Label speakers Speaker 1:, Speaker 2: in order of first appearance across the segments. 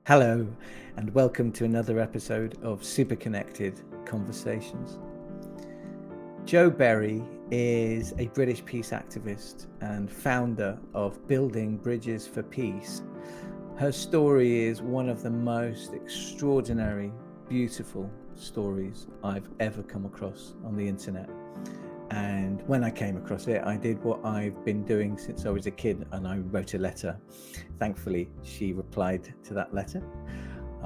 Speaker 1: Hello, and welcome to another episode of Super Connected Conversations. Jo Berry is a British peace activist and founder of Building Bridges for Peace. Her story is one of the most extraordinary, beautiful stories I've ever come across on the internet. And when I came across it, I did what I've been doing since I was a kid, and I wrote a letter. Thankfully, she replied to that letter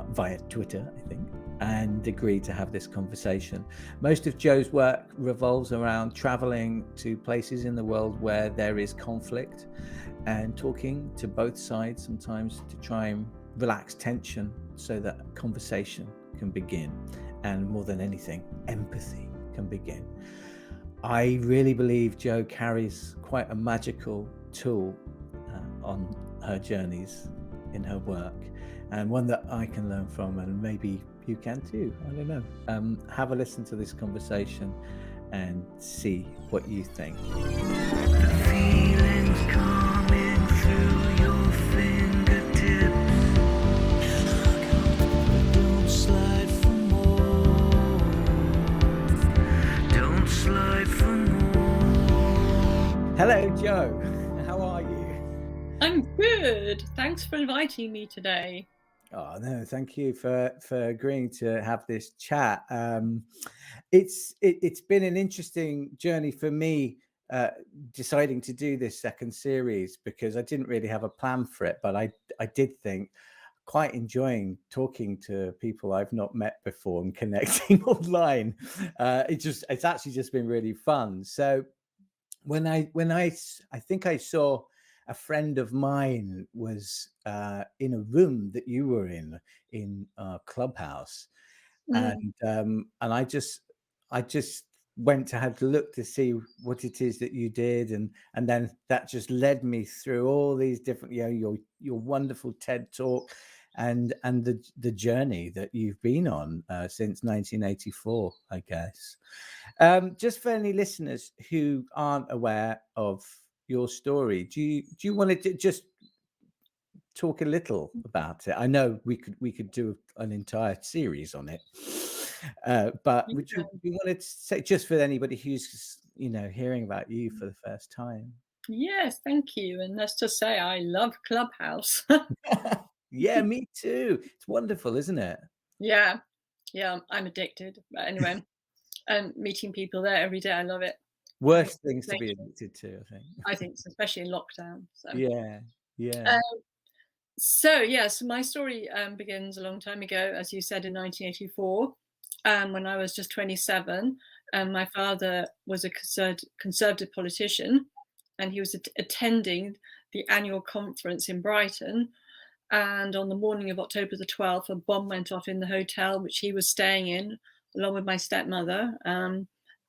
Speaker 1: via Twitter, I think, and agreed to have this conversation. Most of Jo's work revolves around traveling to places in the world where there is conflict and talking to both sides sometimes to try and relax tension so that conversation can begin. And more than anything, empathy can begin. I really believe Jo carries quite a magical tool on her journeys in her work, and one that I can learn from, and maybe you can too. I don't know. Have a listen to this conversation and see what you think. The feelings coming through your fingertips. Don't slide for more. Don't slide for more. Hello, Jo. How are you?
Speaker 2: I'm good. Thanks for inviting me today.
Speaker 1: Oh no, thank you for agreeing to have this chat. It's been an interesting journey for me deciding to do this second series, because I didn't really have a plan for it, but I did think quite enjoying talking to people I've not met before and connecting online. It's actually just been really fun. So when I think I saw a friend of mine was in a room that you were in Clubhouse, and I just went to have to look to see what it is that you did, and then that just led me through all these different, your wonderful TED talk, and the journey that you've been on since 1984, I guess. Just for any listeners who aren't aware of your story, do you want to just talk a little about it? I know we could do an entire series on it, but would you want to say, just for anybody who's hearing about you for the first time?
Speaker 2: Yes, thank you. And let's just say I love Clubhouse.
Speaker 1: Yeah, me too. It's wonderful, isn't it?
Speaker 2: Yeah, I'm addicted. But anyway, meeting people there every day, I love it.
Speaker 1: Worst things to be addicted to, I think.
Speaker 2: I think, especially in lockdown.
Speaker 1: Yeah.
Speaker 2: So my story begins a long time ago, as you said, in 1984, when I was just 27. My father was a conservative politician, and he was attending the annual conference in Brighton. And on the morning of October the 12th, a bomb went off in the hotel which he was staying in, along with my stepmother.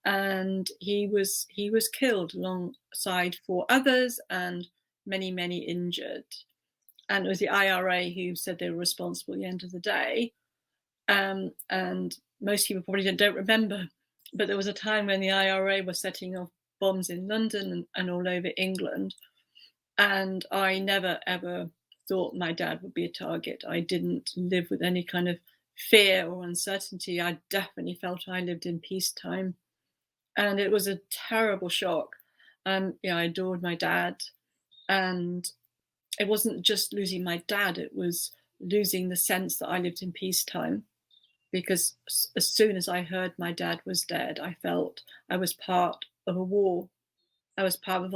Speaker 2: And he was killed alongside 4 others, and many injured. And it was the IRA who said they were responsible at the end of the day. And most people probably don't remember, but there was a time when the IRA was setting off bombs in London and all over England. And I never, ever thought my dad would be a target. I didn't live with any kind of fear or uncertainty. I definitely felt I lived in peacetime. And it was a terrible shock. I adored my dad. And it wasn't just losing my dad, it was losing the sense that I lived in peacetime. Because as soon as I heard my dad was dead, I felt I was part of a war. I was part of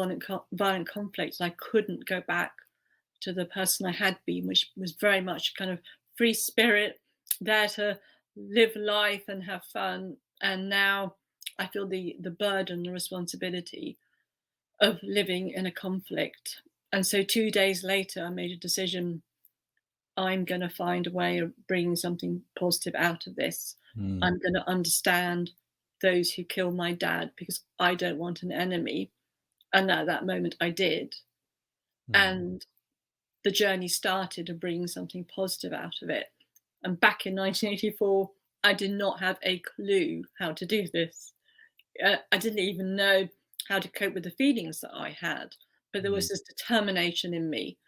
Speaker 2: violent conflict. I couldn't go back to the person I had been, which was very much kind of free spirit, there to live life and have fun. And now I feel the burden, the responsibility of living in a conflict. And so 2 days later, I made a decision. I'm going to find a way of bringing something positive out of this. I'm going to understand those who killed my dad, because I don't want an enemy. And at that moment, I did. And the journey started of bringing something positive out of it. And back in 1984, I did not have a clue how to do this. I didn't even know how to cope with the feelings that I had. But there was this determination in me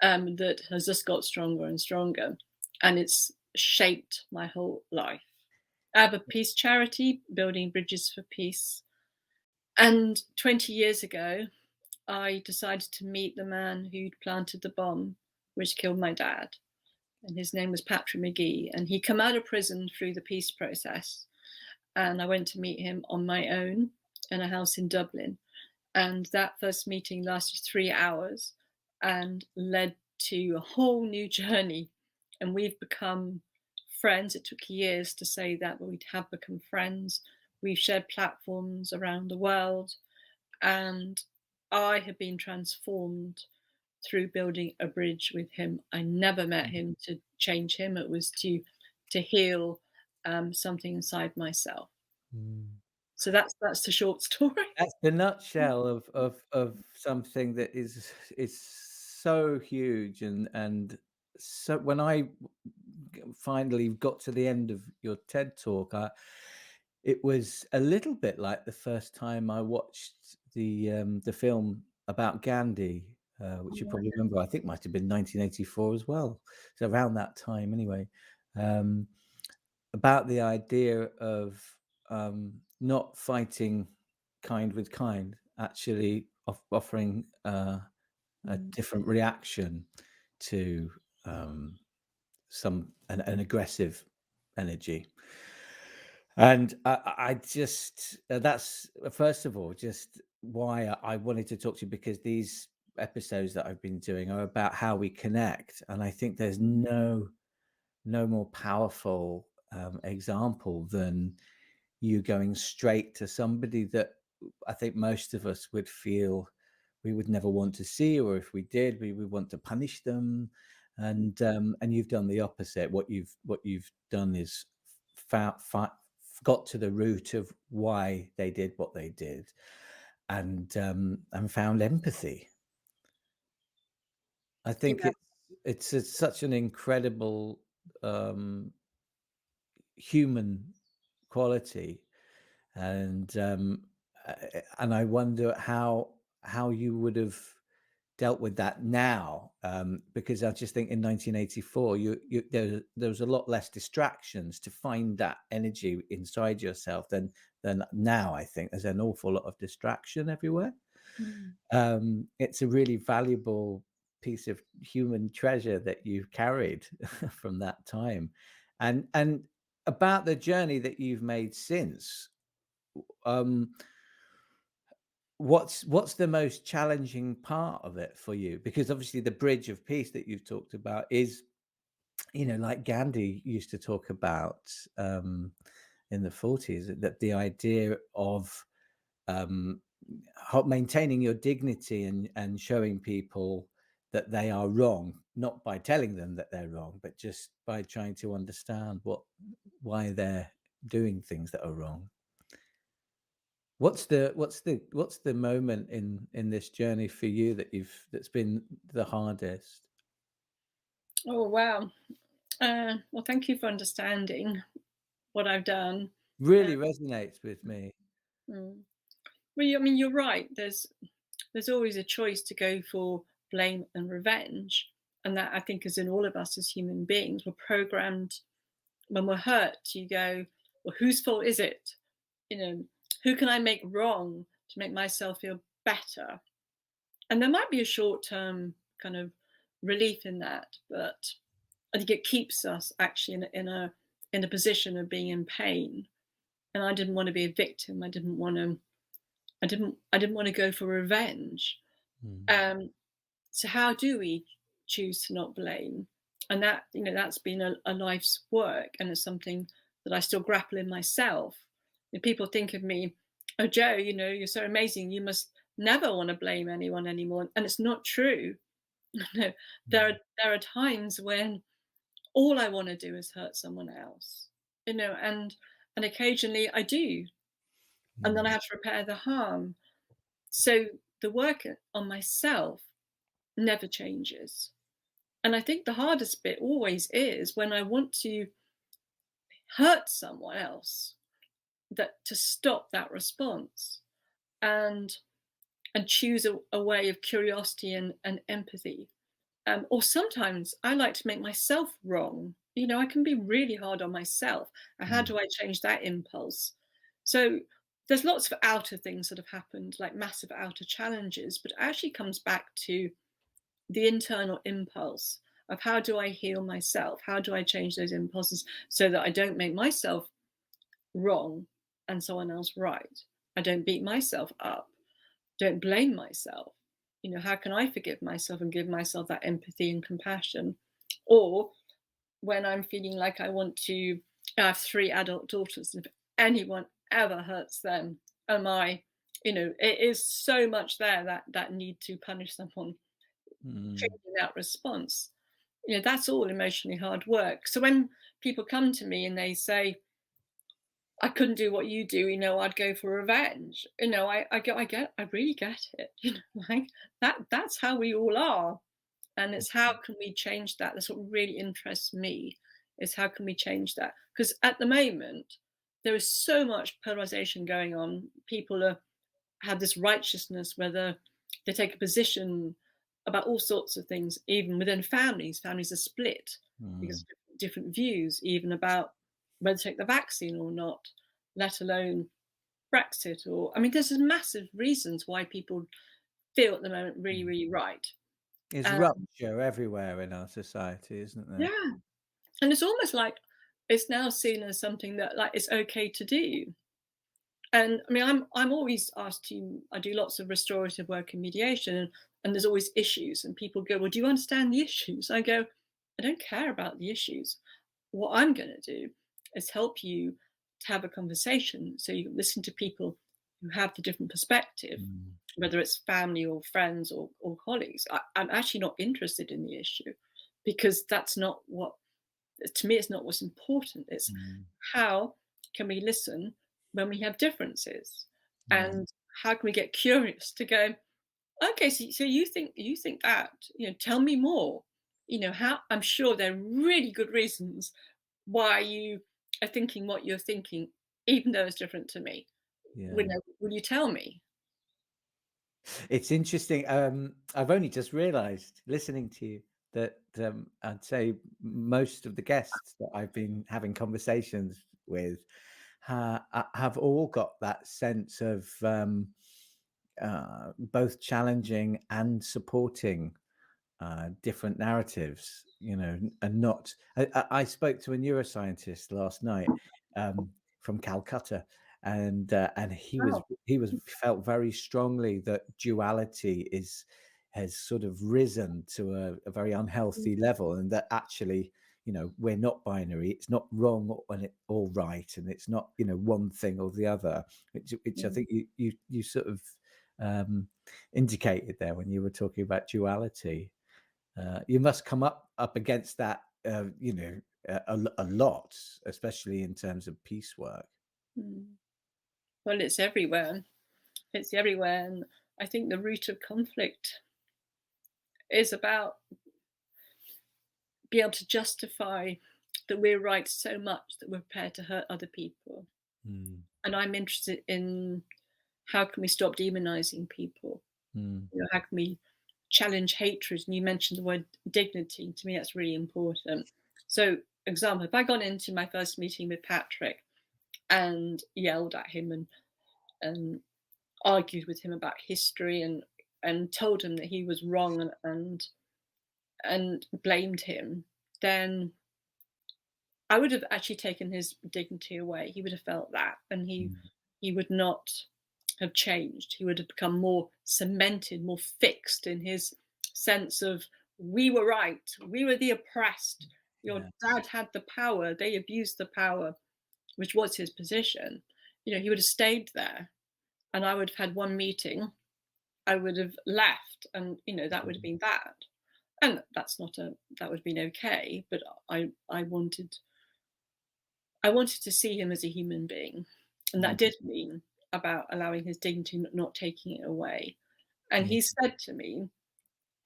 Speaker 2: that has just got stronger and stronger. and it's shaped my whole life. I have a peace charity, Building Bridges for Peace. And 20 years ago, I decided to meet the man who'd planted the bomb which killed my dad. And his name was Patrick McGee. And he come out of prison through the peace process. And I went to meet him on my own in a house in Dublin. And that first meeting lasted 3 hours and led to a whole new journey. And we've become friends. It took years to say that, but we have become friends. We've shared platforms around the world. And I have been transformed through building a bridge with him. I never met him to change him. It was to heal something inside myself.
Speaker 1: Mm.
Speaker 2: So that's the short story.
Speaker 1: That's the nutshell of something that is so huge and so when I finally got to the end of your TED talk, it was a little bit like the first time I watched the film about Gandhi, which you probably remember. I think might have been 1984 as well. So around that time, anyway. Um, about the idea of not fighting kind with kind, actually offering a
Speaker 2: Mm.
Speaker 1: different reaction to um, an aggressive energy. And I just that's first of all just why I wanted to talk to you, because these episodes that I've been doing are about how we connect, and I think there's no more powerful example than you going straight to somebody that I think most of us would feel we would never want to see, or if we did, we would want to punish them. And you've done the opposite. What you've done is found, got to the root of why they did what they did, and found empathy. I think
Speaker 2: Yeah,
Speaker 1: such an incredible um, human quality, and I wonder how you would have dealt with that now, because I just think in 1984 there was a lot less distractions to find that energy inside yourself than now. I think there's an awful lot of distraction everywhere.
Speaker 2: mm.
Speaker 1: It's a really valuable piece of human treasure that you've carried from that time, and about the journey that you've made since. Um, what's the most challenging part of it for you? Because obviously the bridge of peace that you've talked about is, like Gandhi used to talk about in the 40s, that the idea of um, maintaining your dignity and showing people that they are wrong, not by telling them that they're wrong, but just by trying to understand why they're doing things that are wrong. What's the moment in this journey for you that's been the hardest?
Speaker 2: Oh wow. Well, thank you for understanding what I've done.
Speaker 1: Really resonates with me.
Speaker 2: Mm. Well, I mean, you're right. There's always a choice to go for blame and revenge, and that I think is in all of us as human beings. We're programmed when we're hurt. You go, well, whose fault is it? You know, who can I make wrong to make myself feel better? And there might be a short-term kind of relief in that, but I think it keeps us actually in a position of being in pain. And I didn't want to be a victim. I didn't want to go for revenge.
Speaker 1: Mm,
Speaker 2: Um, so how do we choose to not blame? And that's been a life's work, and it's something that I still grapple in myself. And people think of me, oh Joe, you're so amazing. You must never want to blame anyone anymore. And it's not true. No, there
Speaker 1: mm,
Speaker 2: are there are times when all I want to do is hurt someone else. And occasionally I do, and then I
Speaker 1: mm,
Speaker 2: have to repair the harm. So the work on myself never changes. And I think the hardest bit always is when I want to hurt someone else, that to stop that response and choose a way of curiosity and empathy. Or sometimes I like to make myself wrong. I can be really hard on myself. And how
Speaker 1: Mm.
Speaker 2: do I change that impulse? So there's lots of outer things that have happened, like massive outer challenges, but it actually comes back to the internal impulse of how do I heal myself? How do I change those impulses so that I don't make myself wrong and someone else right? I don't beat myself up, don't blame myself. How can I forgive myself and give myself that empathy and compassion? Or when I'm feeling like I want to, I have 3 adult daughters, and if anyone ever hurts them, it is so much there, that need to punish someone,
Speaker 1: Mm.
Speaker 2: changing that response. That's all emotionally hard work. So when people come to me and they say, I couldn't do what you do, I'd go for revenge. I really get it. Like that's how we all are. And it's how can we change that? That's what really interests me, is how can we change that? Because at the moment, there is so much polarization going on. People have this righteousness, whether they take a position about all sorts of things, even within families. Families are split because
Speaker 1: Mm.
Speaker 2: of different views, even about whether to take the vaccine or not, let alone Brexit. Or, I mean, there's massive reasons why people feel at the moment really,
Speaker 1: Mm.
Speaker 2: really right.
Speaker 1: There's
Speaker 2: Um,
Speaker 1: rupture everywhere in our society, isn't there?
Speaker 2: yeah. And it's almost like it's now seen as something that like it's okay to do. And I mean, I'm always asked to. I do lots of restorative work and mediation, and there's always issues. And people go, "Well, do you understand the issues?" I go, "I don't care about the issues. What I'm going to do is help you to have a conversation, so you listen to people who have the different perspective,
Speaker 1: Mm.
Speaker 2: whether it's family or friends or colleagues. I'm actually not interested in the issue because that's not what to me, it's not what's important. It's
Speaker 1: Mm.
Speaker 2: how can we listen when we have differences,
Speaker 1: Yeah.
Speaker 2: and how can we get curious to go, okay, so you think that, tell me more. How I'm sure there are really good reasons why you are thinking what you're thinking, even though it's different to me.
Speaker 1: Yeah.
Speaker 2: Will you tell me?
Speaker 1: It's interesting. I've only just realized listening to you that I'd say most of the guests that I've been having conversations with have all got that sense of both challenging and supporting different narratives, and not. I spoke to a neuroscientist last night from Calcutta, and
Speaker 2: Oh,
Speaker 1: he was felt very strongly that duality has sort of risen to a very
Speaker 2: mm,
Speaker 1: unhealthy level, and that actually, we're not binary. It's not wrong or right, and it's not one thing or the other, which I
Speaker 2: mm,
Speaker 1: think you sort of um, indicated there when you were talking about duality. You must come up against that, a lot, especially in terms of peace work.
Speaker 2: mm. Well, it's everywhere. It's everywhere, and I think the root of conflict is about be able to justify that we're right so much that we're prepared to hurt other people.
Speaker 1: Mm.
Speaker 2: And I'm interested in how can we stop demonizing people?
Speaker 1: Mm.
Speaker 2: How can we challenge hatred? And you mentioned the word dignity. To me, that's really important. So, example, if I gone into my first meeting with Patrick and yelled at him and argued with him about history and told him that he was wrong and blamed him, then I would have actually taken his dignity away. He would have felt that, and
Speaker 1: Mm.
Speaker 2: he would not have changed. He would have become more cemented, more fixed in his sense of we were right, we were the oppressed. Your
Speaker 1: Yeah.
Speaker 2: dad had the power, they abused the power, which was his position. He would have stayed there, and I would have had one meeting. I would have left, and that would have
Speaker 1: Mm.
Speaker 2: been that. And that would have been okay. But I wanted to see him as a human being, and that
Speaker 1: Mm.
Speaker 2: did mean about allowing his dignity, not taking it away. And
Speaker 1: Yeah.
Speaker 2: he said to me,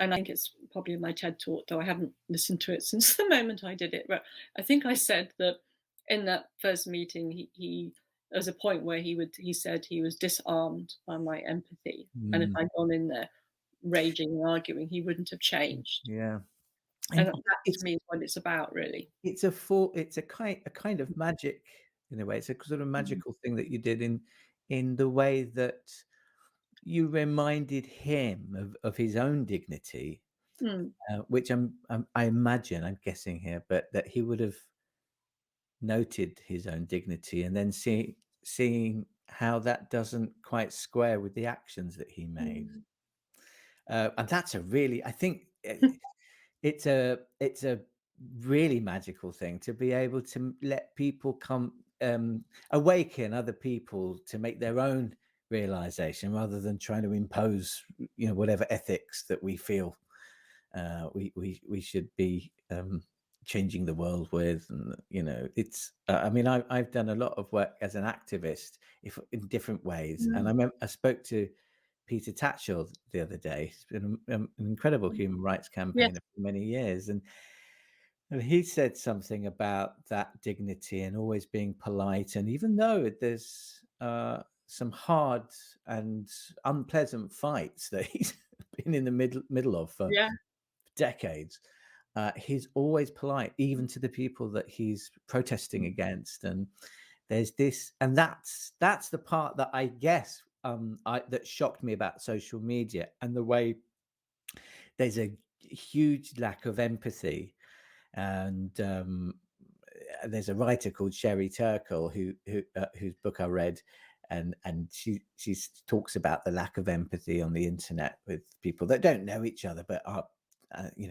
Speaker 2: and I think it's probably in my TED talk, though I haven't listened to it since the moment I did it, but I think I said that in that first meeting, he there was a point where he said he was disarmed by my empathy, and if
Speaker 1: Mm.
Speaker 2: I'd gone in there raging and arguing, he wouldn't have changed.
Speaker 1: Yeah.
Speaker 2: And
Speaker 1: And
Speaker 2: that to
Speaker 1: it's
Speaker 2: me is what it's about, really.
Speaker 1: it's a kind of magic in a way. It's a sort of
Speaker 2: Mm.
Speaker 1: magical thing that you did in the way that you reminded him of his own dignity,
Speaker 2: Mm.
Speaker 1: which I imagine, I'm guessing here, but that he would have noted his own dignity and then seeing how that doesn't quite square with the actions that he made.
Speaker 2: Mm.
Speaker 1: And that's a really, I think, it's a really magical thing to be able to let people come, awaken other people to make their own realization rather than trying to impose, whatever ethics that we feel we should be changing the world with. And it's I mean, I've done a lot of work as an activist, if in different ways, and
Speaker 2: Mm.
Speaker 1: I spoke to Peter Tatchell the other day. He's been an incredible human rights
Speaker 2: Yes.
Speaker 1: campaigner for many years, and he said something about that dignity and always being polite. And even though there's some hard and unpleasant fights that he's been in the middle of for
Speaker 2: Yeah.
Speaker 1: decades, he's always polite, even to the people that he's protesting
Speaker 2: Mm.
Speaker 1: against. And there's this, and that's the part that I guess that shocked me about social media and the way there's a huge lack of empathy. And there's a writer called Sherry Turkle whose book I read, and she talks about the lack of empathy on the internet with people that don't know each other but are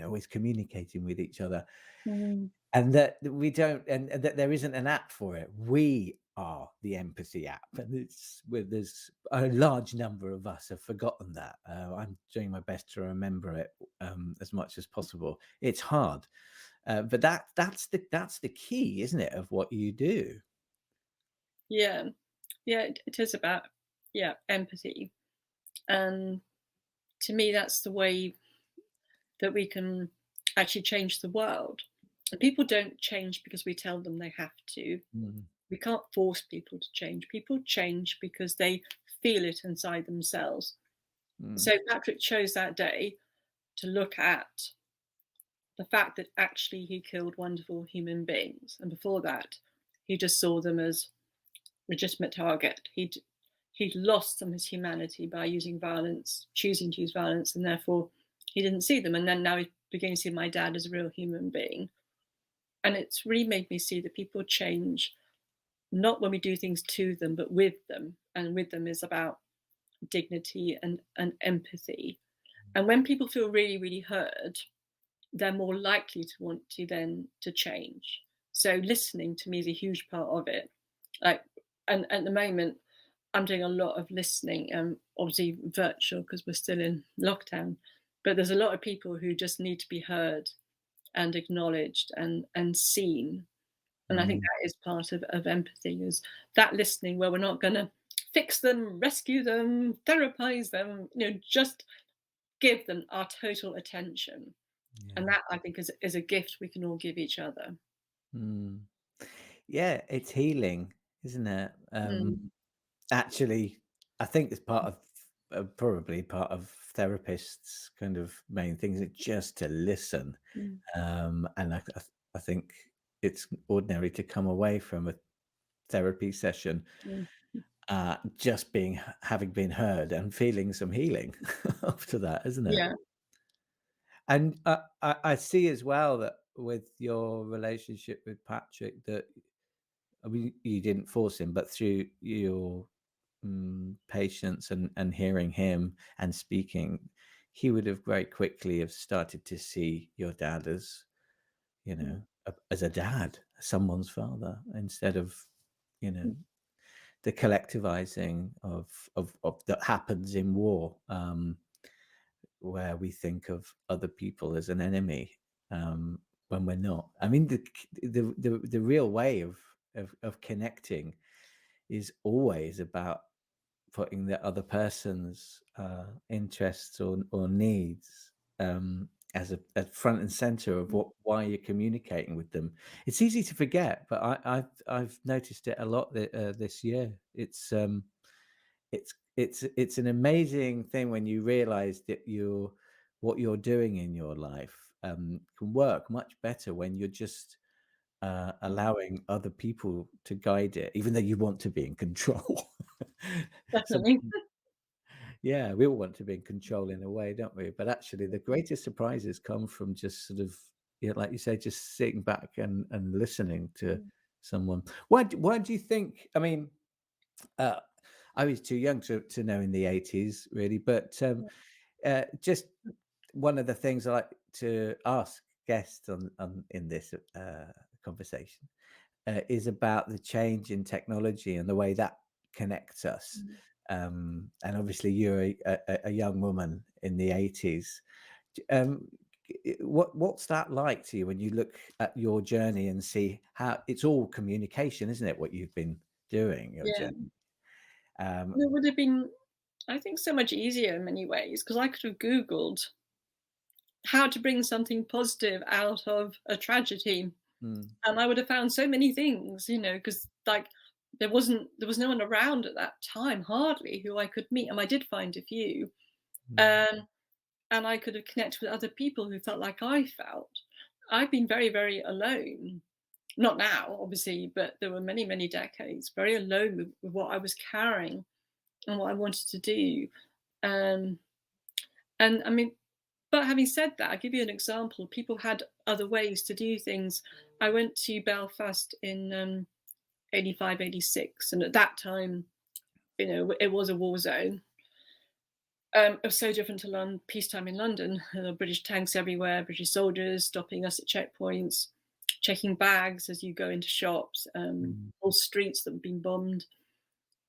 Speaker 1: always communicating with each other,
Speaker 2: Mm.
Speaker 1: and that we don't, and that there isn't an app for it. We are the empathy app, and it's where there's a large number of us have forgotten that. I'm doing my best to remember it as much as possible. It's hard, but that's the key, isn't it, of what you do?
Speaker 2: Yeah. Yeah, it is about, yeah, empathy. And to me, that's the way that we can actually change the world. And people don't change because we tell them they have to.
Speaker 1: Mm,
Speaker 2: We can't force people to change. People change because they feel it inside themselves.
Speaker 1: mm,
Speaker 2: So Patrick chose that day to look at the fact that actually he killed wonderful human beings. And before that, he just saw them as legitimate target. He'd lost some of his humanity by using violence, choosing to use violence, and therefore he didn't see them. And then now he's beginning to see my dad as a real human being. And it's really made me see that people change not when we do things to them, but with them. And with them is about dignity and empathy. And when people feel really, really heard, they're more likely to want to then to change. So listening to me is a huge part of it. Like, and at the moment, I'm doing a lot of listening, obviously virtual because we're still in lockdown. But there's a lot of people who just need to be heard and acknowledged and seen. And I think
Speaker 1: mm.
Speaker 2: that is part of empathy, is that listening where we're not going to fix them, rescue them, therapize them, just give them our total attention. And
Speaker 1: Yeah.
Speaker 2: that, I think, is a gift we can all give each other.
Speaker 1: Mm. Yeah, it's healing, isn't it?
Speaker 2: Mm.
Speaker 1: Actually, I think it's part of probably part of therapists' kind of main things, is just to listen.
Speaker 2: Mm.
Speaker 1: And I think it's ordinary to come away from a therapy session
Speaker 2: Mm.
Speaker 1: just having been heard and feeling some healing after that, isn't it?
Speaker 2: Yeah.
Speaker 1: And I see as well that with your relationship with Patrick, that I mean, you didn't force him, but through your patience and hearing him and speaking, he would have very quickly have started to see your dad as,
Speaker 2: Mm.
Speaker 1: as a dad, someone's father, instead of, you know,
Speaker 2: Mm.
Speaker 1: the collectivizing of that happens in war, where we think of other people as an enemy, when we're not. I mean, the real way of connecting is always about putting the other person's interests or needs, as a front and center of
Speaker 2: Mm.
Speaker 1: why you're communicating with them. It's easy to forget, but I've noticed it a lot this year. It's an amazing thing when you realize that what you're doing in your life can work much better when you're just allowing other people to guide it, even though you want to be in control. Some,
Speaker 2: Definitely.
Speaker 1: yeah, we all want to be in control in a way, don't we? But actually, the
Speaker 2: Mm,
Speaker 1: greatest surprises come from just sort of, like you say, just sitting back and listening to
Speaker 2: mm,
Speaker 1: someone. Why do you think? I mean, uh, I was too young to know in the 80s, really, but just one of the things I like to ask guests on in this conversation is about the change in technology and the way that connects us.
Speaker 2: mm.
Speaker 1: And obviously, you're a young woman in the 80s. Um, what's that like to you when you look at your journey and see how it's all communication, isn't it? What you've been doing, your
Speaker 2: Yeah.
Speaker 1: journey. Um,
Speaker 2: It would have been, I think, so much easier in many ways because I could have Googled how to bring something positive out of a tragedy.
Speaker 1: mm,
Speaker 2: And I would have found so many things, because like there was no one around at that time, hardly, who I could meet. And I did find a few.
Speaker 1: mm,
Speaker 2: Um, and I could have connected with other people who felt like I felt. I've been very, very alone. Not now, obviously, but there were many, many decades very alone with what I was carrying and what I wanted to do. Um, and I mean, but having said that, I'll give you an example. People had other ways to do things. I went to Belfast in 85, 86, and at that time, it was a war zone. It was so different to peacetime in London. British tanks everywhere, British soldiers stopping us at checkpoints, checking bags as you go into shops,
Speaker 1: mm,
Speaker 2: whole streets that had been bombed.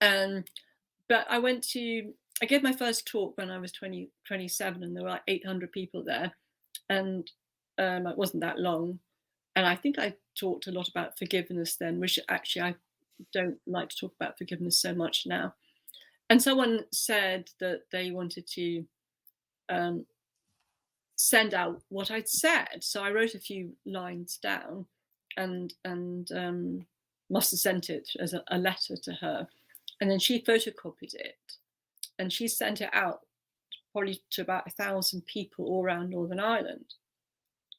Speaker 2: Um, but I gave my first talk when I was 27, and there were like 800 people there. And it wasn't that long. And I think I talked a lot about forgiveness then, which actually I don't like to talk about forgiveness so much now. And someone said that they wanted to um, send out what I'd said. So I wrote a few lines down and must have sent it as a letter to her. And then she photocopied it and she sent it out probably to about 1,000 people all around Northern Ireland.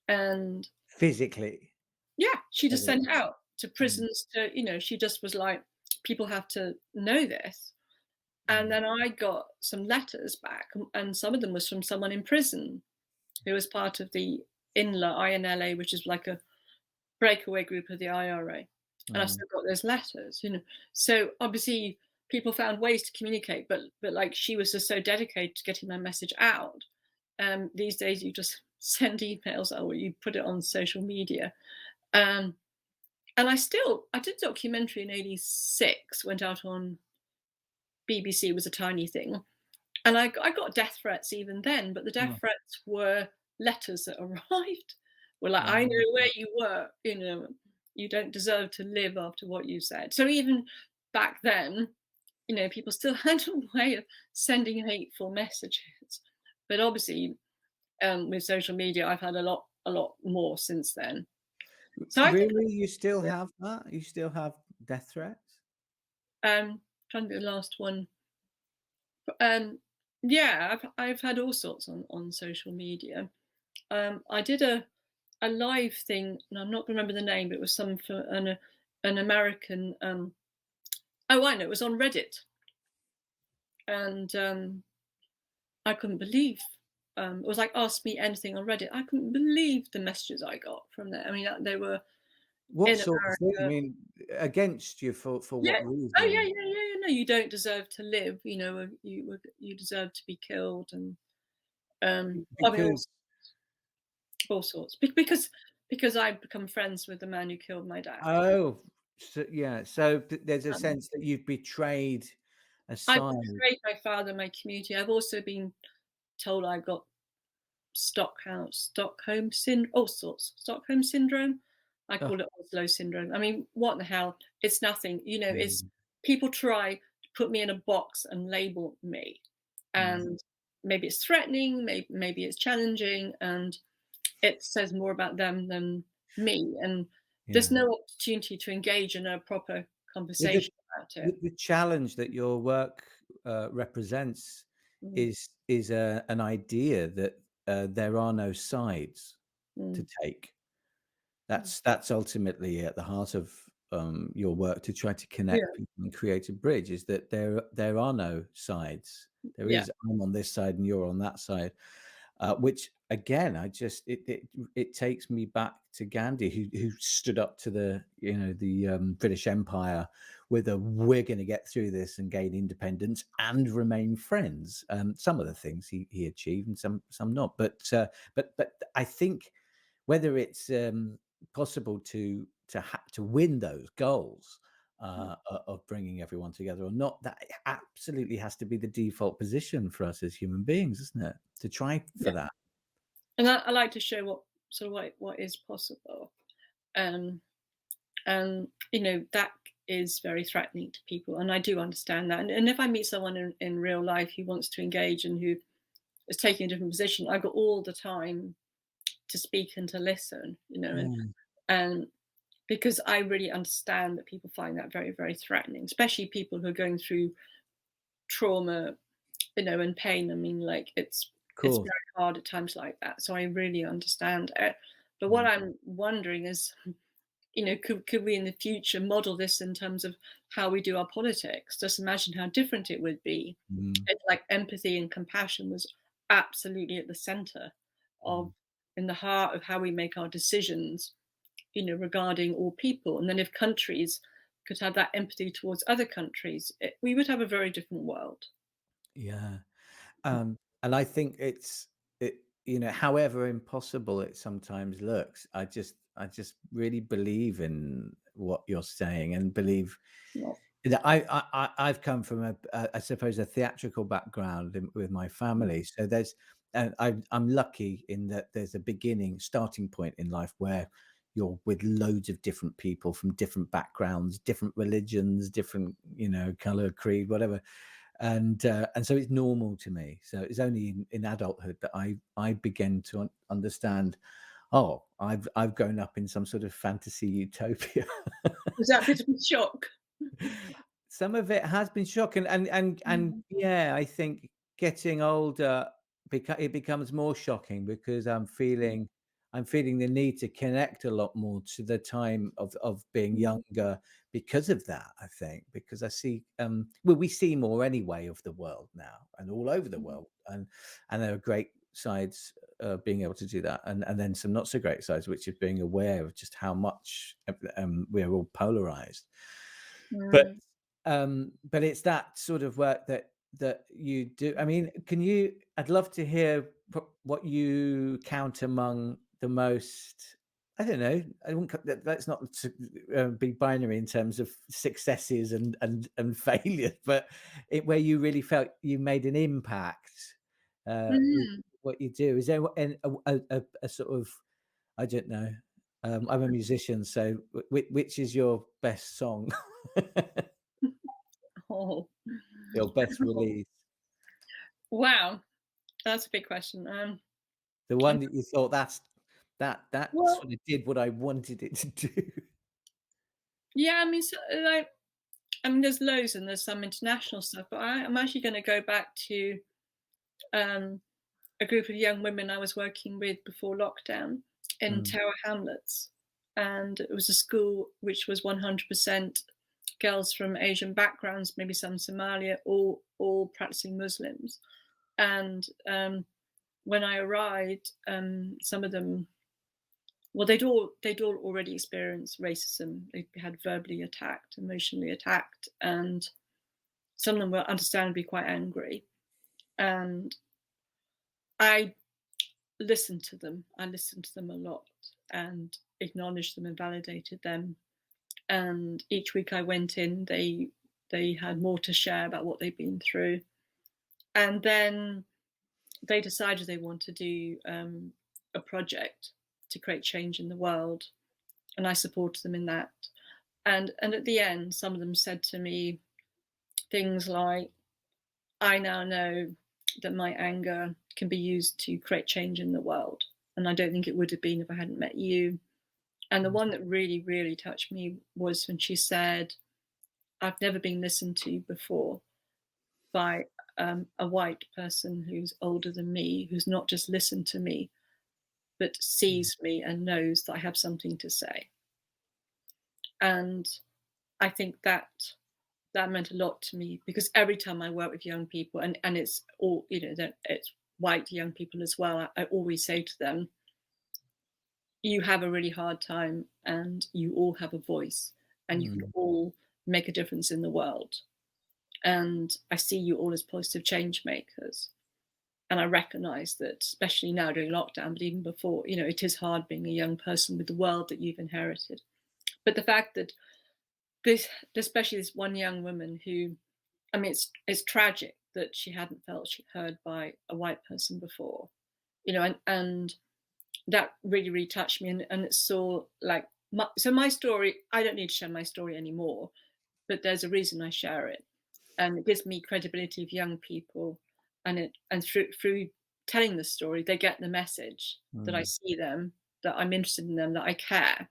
Speaker 2: And
Speaker 1: physically.
Speaker 2: yeah, she just
Speaker 1: Evident.
Speaker 2: sent it out to
Speaker 1: Mm,
Speaker 2: prisons she just was like, people have to know this. And
Speaker 1: mm,
Speaker 2: then I got some letters back, and some of them was from someone in prison who was part of the INLA, which is like a breakaway group of the IRA. And I've
Speaker 1: mm.
Speaker 2: still got those letters. So obviously people found ways to communicate, but like she was just so dedicated to getting my message out. These days you just send emails or you put it on social media. Um, and I did a documentary in 86, went out on BBC, it was a tiny thing. And I got death threats even then, but the death
Speaker 1: Oh,
Speaker 2: threats were letters that arrived. Were like, I
Speaker 1: oh,
Speaker 2: know where you were, you don't deserve to live after what you said. So even back then, people still had a way of sending hateful messages. But obviously, with social media, I've had a lot more since then. So I think,
Speaker 1: really? You still have that? You still have death threats?
Speaker 2: trying to be the last one. Um, yeah, I've had all sorts on social media. I did a live thing, and I'm not going to remember the name, but it was some for an American. Oh, I know, it was on Reddit, and I couldn't believe. It was like ask me anything on Reddit. I couldn't believe the messages I got from there. I mean, they were
Speaker 1: What
Speaker 2: in
Speaker 1: sort of thing? I
Speaker 2: America.
Speaker 1: mean, against you for
Speaker 2: Yeah.
Speaker 1: what
Speaker 2: Oh yeah,
Speaker 1: reason?
Speaker 2: yeah, yeah, yeah. No, you don't deserve to live. You deserve to be killed, and I mean,
Speaker 1: Because
Speaker 2: all sorts. Because I've become friends with the man who killed my dad.
Speaker 1: oh, so yeah, so there's a
Speaker 2: Um,
Speaker 1: sense that you've betrayed a
Speaker 2: I've
Speaker 1: side.
Speaker 2: betrayed my father, my community. I've also been told I got all sorts, Stockholm syndrome. I
Speaker 1: Oh,
Speaker 2: call it Oslo syndrome. I mean, what the hell? It's nothing. It's
Speaker 1: mm,
Speaker 2: people try to put me in a box and label me,
Speaker 1: mm,
Speaker 2: and maybe it's threatening, maybe it's challenging, and it says more about them than me. And there's
Speaker 1: yeah.
Speaker 2: no opportunity to engage in a proper
Speaker 1: Yeah, the
Speaker 2: conversation about
Speaker 1: the
Speaker 2: it.
Speaker 1: the challenge that your work, represents
Speaker 2: Mm.
Speaker 1: is an idea that, there are no sides. to
Speaker 2: Mm.
Speaker 1: take.
Speaker 2: Mm.
Speaker 1: That's ultimately at the heart of your work, to try to
Speaker 2: Yeah,
Speaker 1: connect people and create a bridge. Is that there are no sides. There
Speaker 2: yeah,
Speaker 1: is, I'm on this side and you're on that side, which again, it takes me back to Gandhi, who stood up to the British Empire with a "we're going to get through this and gain independence and remain friends." Some of the things he achieved, and some not. But I think whether it's possible to win those goals of bringing everyone together or not, that absolutely has to be the default position for us as human beings, isn't it? To try for
Speaker 2: yeah.
Speaker 1: that.
Speaker 2: And I like to show what sort of what is possible. Um, and that is very threatening to people, and I do understand that. And if I meet someone in real life who wants to engage and who is taking a different position, I've got all the time to speak and to listen.
Speaker 1: Mm,
Speaker 2: And because I really understand that people find that very, very threatening, especially people who are going through trauma, and pain. I mean, like it's
Speaker 1: cool.
Speaker 2: very hard at times like that. So I really understand it. But what
Speaker 1: Mm,
Speaker 2: I'm wondering is, could we in the future model this in terms of how we do our politics? Just imagine how different it would be
Speaker 1: mm,
Speaker 2: if like empathy and compassion was absolutely at the center of
Speaker 1: mm.
Speaker 2: in the heart of how we make our decisions, regarding all people. And then if countries could have that empathy towards other countries, we would have a very different world.
Speaker 1: Yeah. And I think however impossible it sometimes looks, I just really believe in what you're saying, and believe
Speaker 2: Well,
Speaker 1: that I've come from I suppose a theatrical background with my family. So and I'm lucky in that there's a starting point in life where you're with loads of different people from different backgrounds, different religions, different, color, creed, whatever, and so it's normal to me. So it's only in adulthood that I began to understand. Oh, I've grown up in some sort of fantasy utopia.
Speaker 2: was that a bit of a shock?
Speaker 1: Some of it has been shocking, and
Speaker 2: Mm,
Speaker 1: yeah, I think getting older, it becomes more shocking because I'm feeling the need to connect a lot more to the time of being
Speaker 2: mm,
Speaker 1: younger because of that, I think, because I see, well, we see more anyway of the world now and all over the
Speaker 2: mm,
Speaker 1: world, and there are great sides, being able to do that, and then some not so great sides, which is being aware of just how much, we're all polarized. But
Speaker 2: mm.
Speaker 1: but it's that sort of work that you do. I mean, I'd love to hear what you count among the most. I don't know. I wouldn't. Let's not be binary in terms of successes and failures, but where you really felt you made an impact. With
Speaker 2: Mm.
Speaker 1: what you do, is there a sort of, I don't know. I'm a musician, so which is your best song?
Speaker 2: Oh,
Speaker 1: Your best release,
Speaker 2: wow, that's a big question.
Speaker 1: the one that you thought that
Speaker 2: Well,
Speaker 1: sort of did what I wanted it to do.
Speaker 2: yeah, I mean, so, there's loads and there's some international stuff, but I'm actually going to go back to um, a group of young women I was working with before lockdown in
Speaker 1: Mm,
Speaker 2: Tower Hamlets, and it was a school which was 100% girls from Asian backgrounds, maybe some Somalia, all practicing Muslims. And when I arrived, some of them, well, they'd all already experienced racism. They had verbally attacked, emotionally attacked, and some of them were understandably quite angry. And I listened to them. I listened to them a lot and acknowledged them and validated them. And each week I went in, they had more to share about what they'd been through. And then they decided they want to do a project to create change in the world, and I supported them in that. And at the end, some of them said to me things like, "I now know that my anger can be used to create change in the world, and I don't think it would have been if I hadn't met you." And the
Speaker 1: mm,
Speaker 2: one that really, really touched me was when she said, "I've never been listened to before by a white person who's older than me, who's not just listened to me, but sees me and knows that I have something to say. And I think that meant a lot to me, because every time I work with young people, and it's all, it's white young people as well, I always say to them, you have a really hard time and you all have a voice and you can
Speaker 1: Mm.
Speaker 2: all make a difference in the world. And I see you all as positive change makers. And I recognize that, especially now during lockdown, but even before, it is hard being a young person with the world that you've inherited. But the fact that especially this one young woman who, I mean, it's tragic that she hadn't felt heard by a white person before, and that really, really touched me. And it saw like, my story, I don't need to share my story anymore, but there's a reason I share it. And it gives me credibility of young people. And through telling the story, they get the message that I
Speaker 1: Mm.
Speaker 2: see them, that I'm interested in them, that I care.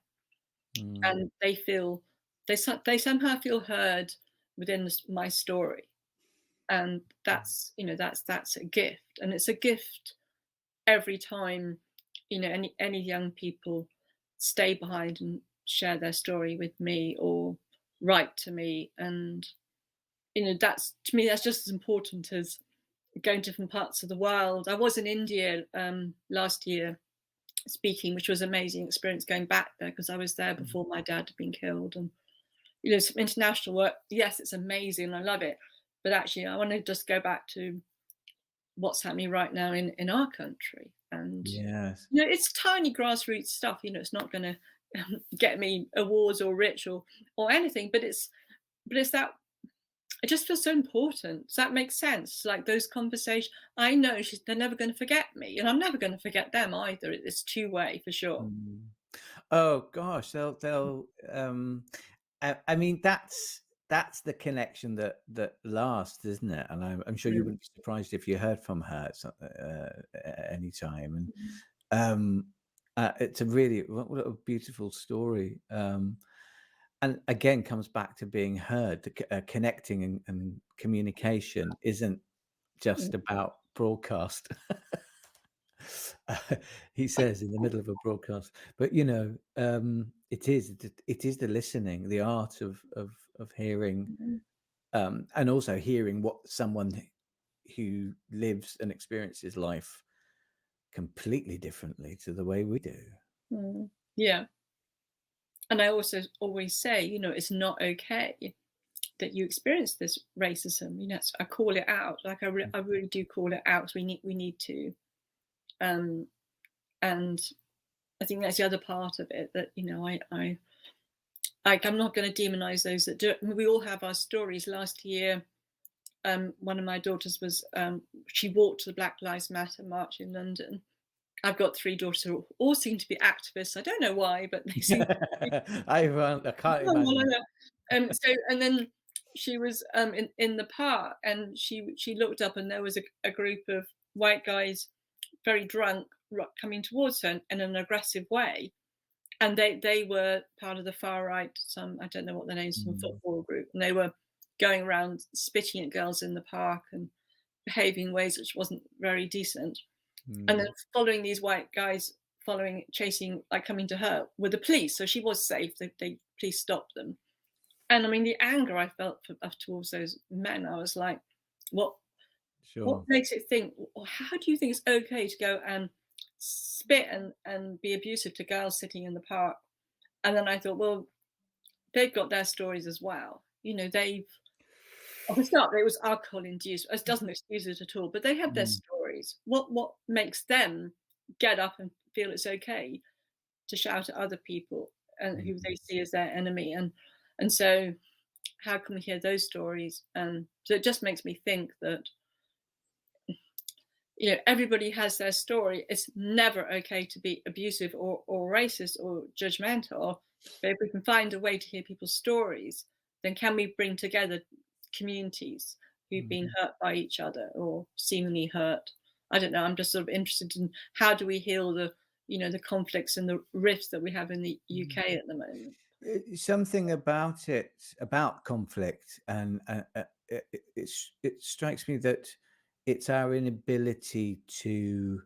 Speaker 1: Mm.
Speaker 2: And they feel, they somehow feel heard within my story. And that's a gift. And it's a gift every time, any young people stay behind and share their story with me or write to me. And that's, to me, that's just as important as going to different parts of the world. I was in India last year speaking, which was an amazing experience going back there, because I was there before my dad had been killed. And some international work, yes, it's amazing, I love it, but actually I want to just go back to what's happening right now in our country. And
Speaker 1: Yes.
Speaker 2: it's tiny grassroots stuff. It's not going to get me awards or rich or anything, but it's that it just feels so important. Does that make sense? Like those conversations, I know they're never going to forget me, and I'm never going to forget them either. It's two-way for sure.
Speaker 1: Mm. Oh gosh, they'll I mean that's the connection that lasts, isn't it? And I'm sure you
Speaker 2: Mm.
Speaker 1: wouldn't be surprised if you heard from her at any time. And
Speaker 2: Mhm.
Speaker 1: it's a really what a beautiful story. And again, comes back to being heard. Connecting and communication isn't
Speaker 2: Mm.
Speaker 1: just about broadcast. He says in the middle of a broadcast, but it is the listening, the art of hearing,
Speaker 2: Mhm.
Speaker 1: and also hearing what someone who lives and experiences life completely differently to the way we do.
Speaker 2: Mm. Yeah. And I also always say, it's not okay that you experience this racism. I call it out. Like I really do call it out. We need to. Um, and I think that's the other part of it, that I'm not going to demonize those that do it. I mean, we all have our stories. Last year, one of my daughters was she walked to the Black Lives Matter march in London. I've got three daughters who all seem to be activists. I don't know why, but they seem to be.
Speaker 1: I can't imagine.
Speaker 2: So and then she was in the park, and she looked up, and there was a group of white guys, very drunk, coming towards her in an aggressive way. And they were part of the far right, some, I don't know what their names, some
Speaker 1: Mm,
Speaker 2: football group, and they were going around spitting at girls in the park and behaving in ways which wasn't very decent. And then
Speaker 1: mm,
Speaker 2: following these white guys, chasing, like coming to her with the police. So she was safe. They police stopped them. And I mean, the anger I felt towards those men, I was like, what
Speaker 1: sure.
Speaker 2: makes it think, or how do you think it's okay to go and spit and be abusive to girls sitting in the park? And then I thought, well, they've got their stories as well. They've, at the start, it was alcohol induced. It doesn't excuse it at all, but they have their
Speaker 1: Mm,
Speaker 2: stories. What makes them get up and feel it's okay to shout at other people and who
Speaker 1: mm,
Speaker 2: they see as their enemy? And so how can we hear those stories? So it just makes me think that everybody has their story. It's never okay to be abusive or racist or judgmental. But if we can find a way to hear people's stories, then can we bring together communities who've been
Speaker 1: mm.
Speaker 2: hurt by each other or seemingly hurt? I don't know. I'm just sort of interested in how do we heal the conflicts and the rifts that we have in the UK at the moment.
Speaker 1: Something about about conflict, and it strikes me that it's our inability to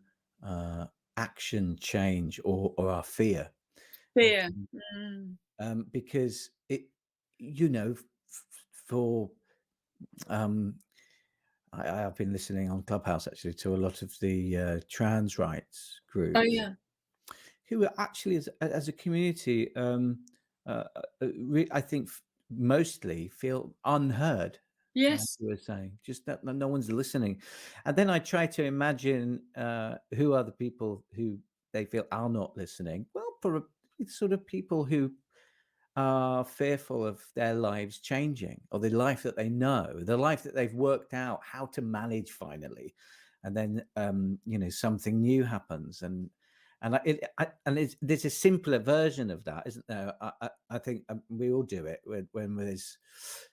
Speaker 1: action change or our fear.
Speaker 2: Fear.
Speaker 1: Um,
Speaker 2: Mm.
Speaker 1: because it, you know, for um, I've been listening on Clubhouse actually to a lot of the trans rights
Speaker 2: Oh,
Speaker 1: groups
Speaker 2: yeah.
Speaker 1: who are actually, as a community, I think mostly feel unheard. Like
Speaker 2: Yes.
Speaker 1: you were saying, just that no one's listening. And then I try to imagine who are the people who they feel are not listening. Well, it's sort of people who are fearful of their lives changing, or the life that they know, the life that they've worked out how to manage finally, and then something new happens, and there's a simpler version of that, isn't there? I think we all do it when there's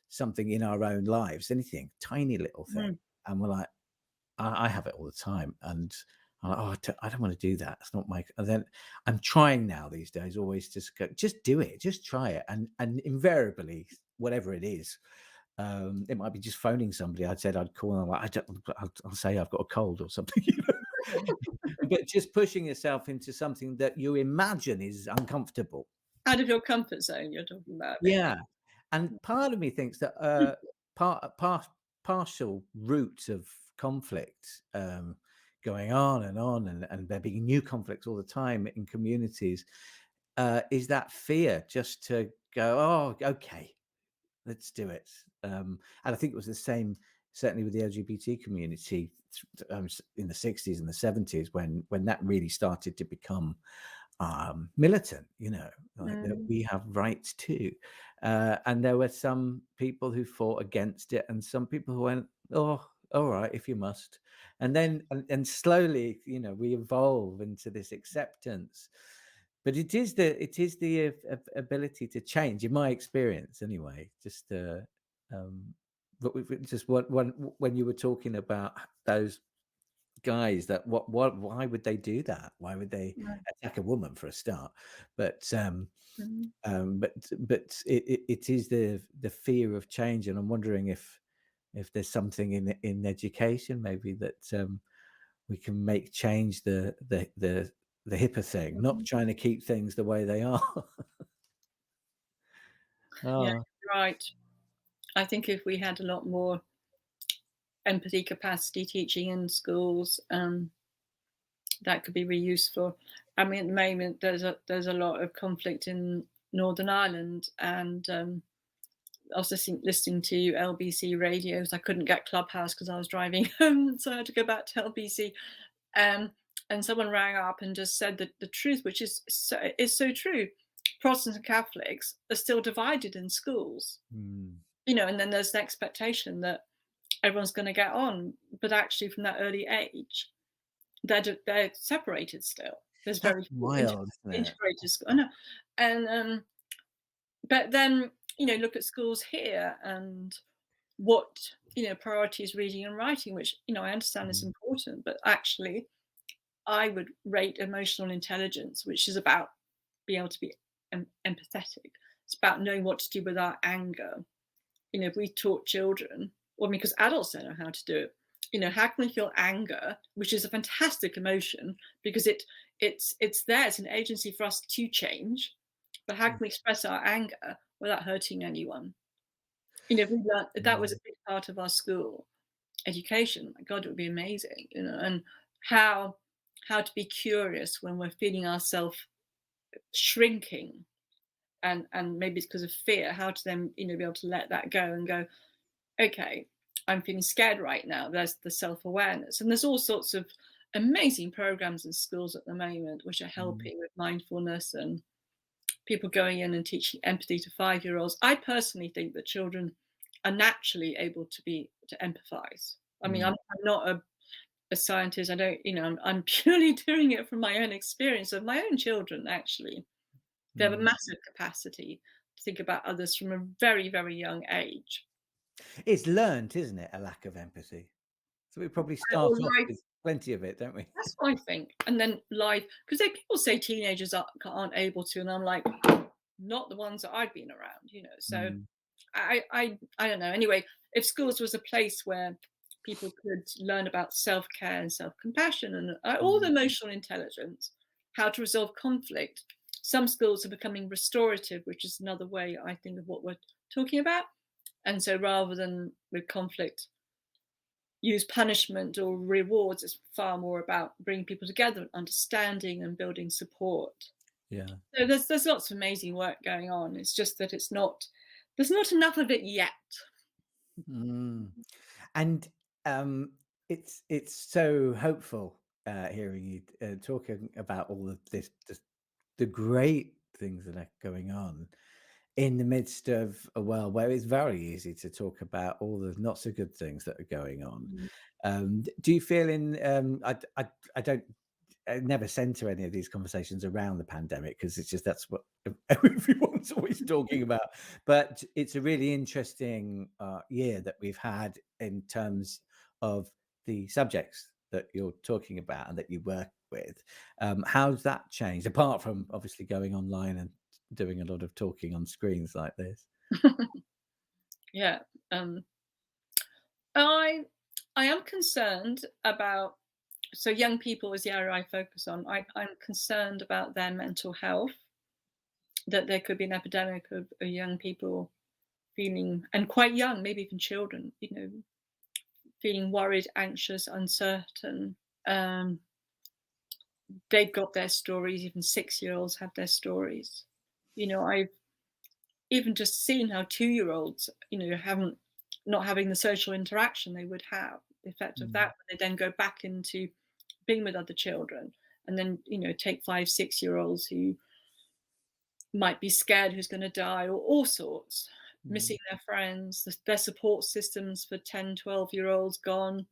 Speaker 1: something in our own lives, anything, tiny little thing,
Speaker 2: Mm.
Speaker 1: and we're like, I have it all the time, and I'm like, I don't want to do that. It's not my. And then I'm trying now these days, always just go, just do it, just try it, and invariably, whatever it is, it might be just phoning somebody. I said I'd call, and I'm like, I'll say I've got a cold or something, but just pushing yourself into something that you imagine is uncomfortable.
Speaker 2: Out of your comfort zone, you're talking about,
Speaker 1: Yeah,
Speaker 2: maybe.
Speaker 1: and part of me thinks that partial roots of conflict going on, and there being new conflicts all the time in communities, is that fear just to go, oh, okay, let's do it. And I think it was the same, certainly with the LGBT community, in the 60s and the 70s, when that really started to become militant, like that
Speaker 2: Mm.
Speaker 1: we have rights too. And there were some people who fought against it, and some people who went, oh, all right, if you must. And then, and slowly, we evolve into this acceptance. But it is the ability to change, in my experience, anyway. Just but just when you were talking about those guys, that what why would they do that? Why would they
Speaker 2: Right.
Speaker 1: attack a woman, for a start? But
Speaker 2: Mm.
Speaker 1: it is the fear of change, and I'm wondering if there's something in education maybe that we can make change the hipper thing, not
Speaker 2: Mm.
Speaker 1: trying to keep things the way they are.
Speaker 2: Yeah,
Speaker 1: Oh,
Speaker 2: right. I think if we had a lot more empathy capacity teaching in schools, that could be really useful. I mean, at the moment, there's a lot of conflict in Northern Ireland, and I was listening to LBC radios. I couldn't get Clubhouse because I was driving home, so I had to go back to LBC. Um, and someone rang up and just said that the truth, which is so true. Protestants and Catholics are still divided in schools,
Speaker 1: mm,
Speaker 2: and then there's the expectation that everyone's going to get on, but actually, from that early age, they're separated still. There's
Speaker 1: that's
Speaker 2: very few
Speaker 1: wild, isn't it?
Speaker 2: integrated schools. I know, and but then look at schools here and what priorities reading and writing, which I understand is
Speaker 1: Mm,
Speaker 2: important, but actually I would rate emotional intelligence, which is about being able to be empathetic. It's about knowing what to do with our anger. If we taught children, well, because adults don't know how to do it, how can we feel anger, which is a fantastic emotion because it's there, it's an agency for us to change, but how can
Speaker 1: mm,
Speaker 2: we express our anger without hurting anyone? If we learned if that was
Speaker 1: mm,
Speaker 2: a big part of our school education, my God, it would be amazing, and how to be curious when we're feeling ourselves shrinking, and maybe it's because of fear, how to then be able to let that go and go, okay, I'm feeling scared right now. There's the self-awareness, and there's all sorts of amazing programs in schools at the moment which are
Speaker 1: mm,
Speaker 2: helping with mindfulness and people going in and teaching empathy to 5-year-olds. I personally think that children are naturally able to empathize. I mean,
Speaker 1: mm,
Speaker 2: I'm not a scientist. I don't, I'm purely doing it from my own experience of my own children. Actually, they have a
Speaker 1: mm.
Speaker 2: massive capacity to think about others from a very, very young age.
Speaker 1: It's learnt, isn't it? A lack of empathy. So we probably start
Speaker 2: Or
Speaker 1: off
Speaker 2: life.
Speaker 1: with plenty of it, don't we?
Speaker 2: That's what I think. And then life, because people say teenagers aren't able to, and I'm like, not the ones that I've been around. So
Speaker 1: Mm,
Speaker 2: I don't know. Anyway, if schools was a place where people could learn about self-care and self-compassion and all the emotional intelligence, how to resolve conflict. Some schools are becoming restorative, which is another way I think of what we're talking about. And so rather than with conflict, use punishment or rewards, it's far more about bringing people together, understanding and building support.
Speaker 1: Yeah.
Speaker 2: So there's lots of amazing work going on. It's just that there's not enough of it yet.
Speaker 1: Mm. And it's so hopeful hearing you talking about all of this, the great things that are going on in the midst of a world where it's very easy to talk about all the not so good things that are going on.
Speaker 2: Mm.
Speaker 1: Do you feel in I don't I never center any of these conversations around the pandemic because it's just that's what everyone's always talking about. But it's a really interesting year that we've had in terms of the subjects that you're talking about and that you work with. How's that changed apart from obviously going online and doing a lot of talking on screens like this?
Speaker 2: Yeah. Um, I I am concerned about, so young people is the area I focus on. I'm concerned about their mental health, that there could be an epidemic of young people feeling, and quite young, maybe even children, feeling worried, anxious, uncertain. Um, they've got their stories, even 6-year-olds have their stories. I've even just seen how 2-year-olds, haven't not having the social interaction they would have, the effect of that
Speaker 1: Mm,
Speaker 2: when they then go back into being with other children. And then, take 5, 6-year-olds who might be scared who's going to die, or all sorts,
Speaker 1: mm,
Speaker 2: missing their friends, their support systems for 10, 12-year-olds gone,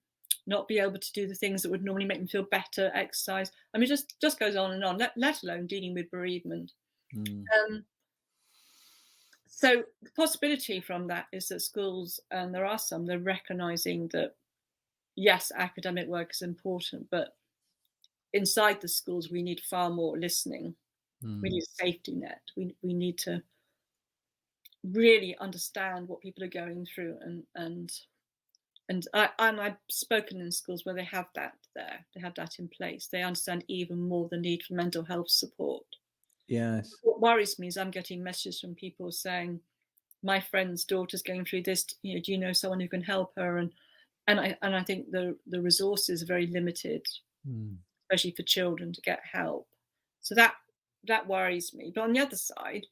Speaker 2: not be able to do the things that would normally make them feel better, exercise. I mean, just goes on and on, let alone dealing with bereavement.
Speaker 1: mm,
Speaker 2: Um, so the possibility from that is that schools, and there are some, they're recognizing that, yes, academic work is important, but inside the schools, we need far more listening. We
Speaker 1: mm.
Speaker 2: need a safety net. We need to really understand what people are going through, and I've spoken in schools where they have that there, they have that in place. They understand even more the need for mental health support.
Speaker 1: Yes.
Speaker 2: What worries me is I'm getting messages from people saying, my friend's daughter's going through this, do you know someone who can help her? And I think the resources are very limited,
Speaker 1: Mm,
Speaker 2: especially for children to get help. So that worries me. But on the other side,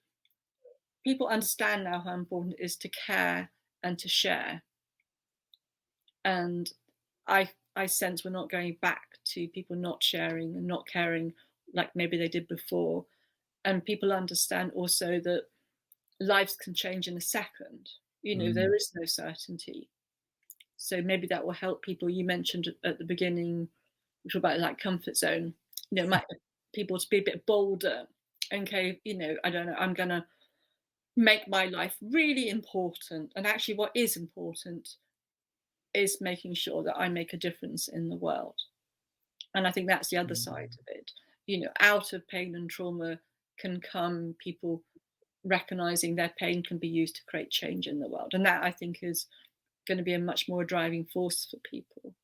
Speaker 2: people understand now how important it is to care and to share. And I sense we're not going back to people not sharing and not caring like maybe they did before. And people understand also that lives can change in a second.
Speaker 1: mm,
Speaker 2: There is no certainty. So maybe that will help people. You mentioned at the beginning, which about like comfort zone, might people to be a bit bolder. Okay, I don't know, I'm gonna make my life really important. And actually what is important is making sure that I make a difference in the world. And I think that's the other side
Speaker 1: mm.
Speaker 2: of it. Out of pain and trauma can come people recognizing their pain can be used to create change in the world. And that I think is going to be a much more driving force for people,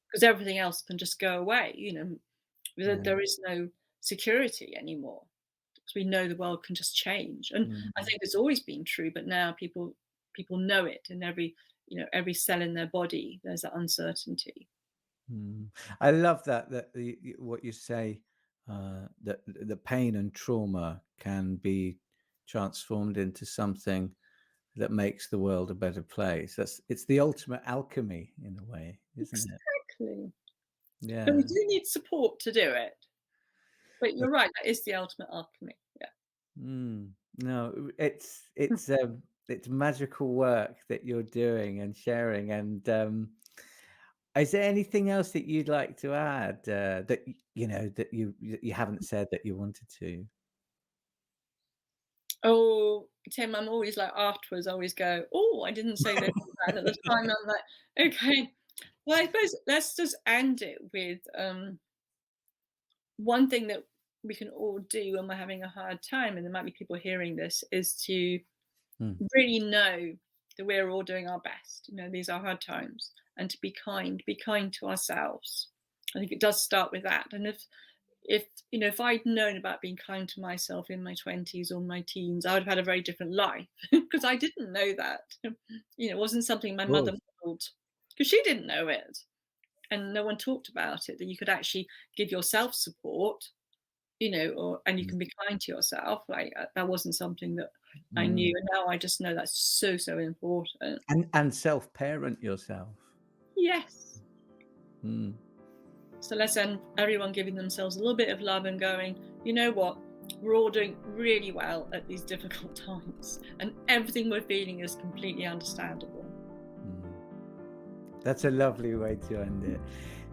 Speaker 2: because everything else can just go away.
Speaker 1: Yeah.
Speaker 2: There is no security anymore because we know the world can just change. And I
Speaker 1: Mm,
Speaker 2: think it's always been true, but now people know it in every cell in their body. There's that uncertainty.
Speaker 1: mm. I love that what you say, that the pain and trauma can be transformed into something that makes the world a better place. It's the ultimate alchemy in a way, isn't it?
Speaker 2: Exactly. But we
Speaker 1: Yeah.
Speaker 2: do need support to do it. But
Speaker 1: Uh,
Speaker 2: you're right, that is the ultimate alchemy. Yeah.
Speaker 1: no, it's magical work that you're doing and sharing. And is there anything else that you'd like to add that that you haven't said that you wanted to?
Speaker 2: Oh, Tim, I'm always like afterwards, I always go, "Oh, I didn't say this or that." At the time, I'm like, "Okay." Well, I suppose let's just end it with one thing that we can all do when we're having a hard time, and there might be people hearing this, is to
Speaker 1: Mm,
Speaker 2: really know that we're all doing our best. These are hard times, and to be kind to ourselves. I think it does start with that. And if I'd known about being kind to myself in my 20s or my teens, I would have had a very different life because I didn't know that. It wasn't something my mother modeled because she didn't know it, and no one talked about it, that you could actually give yourself support, and you can be kind to yourself. Like that wasn't something that I knew, and now I just know that's so important.
Speaker 1: And self-parent yourself.
Speaker 2: Yes. So let's end everyone giving themselves a little bit of love and going, you know what, we're all doing really well at these difficult times, and everything we're feeling is completely understandable.
Speaker 1: That's a lovely way to end it.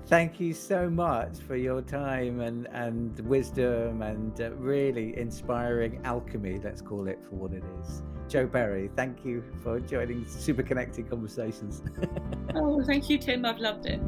Speaker 1: Thank you so much for your time and wisdom and really inspiring alchemy, let's call it for what it is. Jo Berry, thank you for joining Super Connected Conversations.
Speaker 2: Oh, thank you, Tim. I've loved it.